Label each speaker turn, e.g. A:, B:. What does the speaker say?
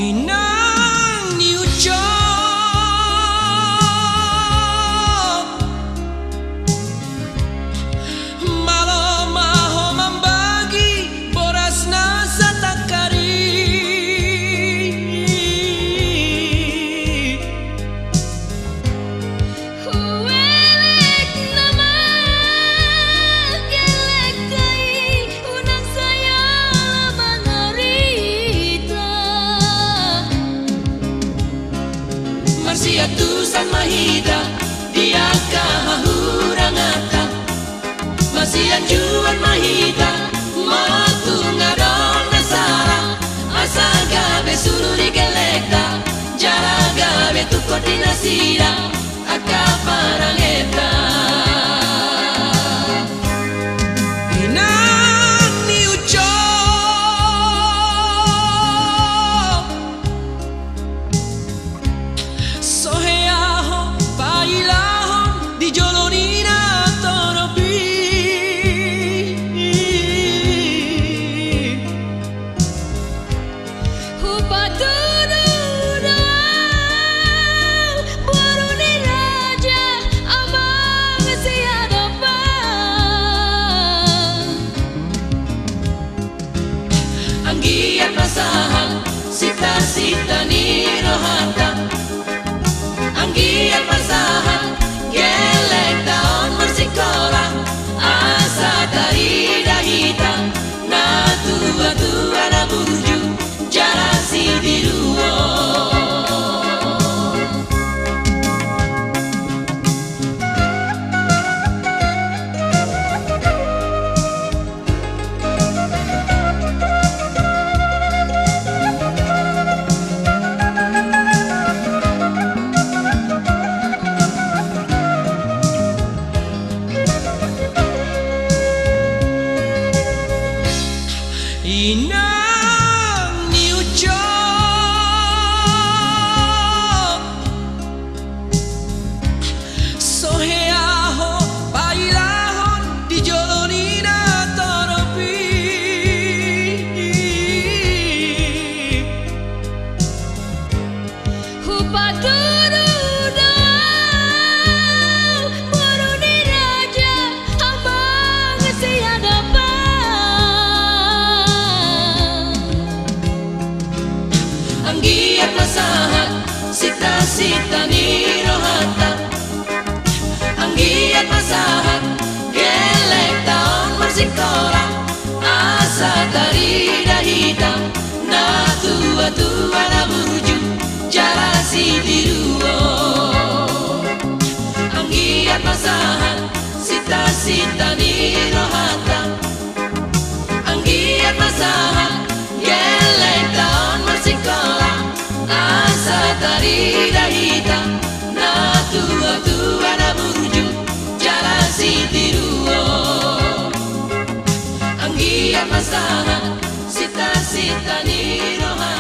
A: Inang niucap malam maho membagi boras nasa takari
B: huwelek nama gelek kai unang saya mangarita
A: Marsiatusan mahida dia kahurangata Masian juan mahida Matu ngadon nasara Asa gabe sururi gelekta Jara gabe tu koordinasira Aka parangeta Inang niucap Soheaho bailahon di jolonina toropi
B: Hupaturu doang buruni raja abang siadapan
A: Anggian masahan sita-sita ni rohata Anggian masahan gelek daun bersikola Asa dari dahita na tua-tua na burju jarasi di ruo Inang niucap Soheaho bailahon di jolonina toropi
B: Hupaturu doang buruni raja abang siadapan
A: Anggiat masahan sita-sita ni rohata Anggiat masahan gelek daun bersikola Asa dari dahita na tua-tua na burju jarasi di ruo Anggiat masahan sita-sita ni rohata Anggiat masahan gelek daun bersikola Asa dari dahita na tua-tua na burju jarasi di ruo Anggiat masahan sita-sita ni rohata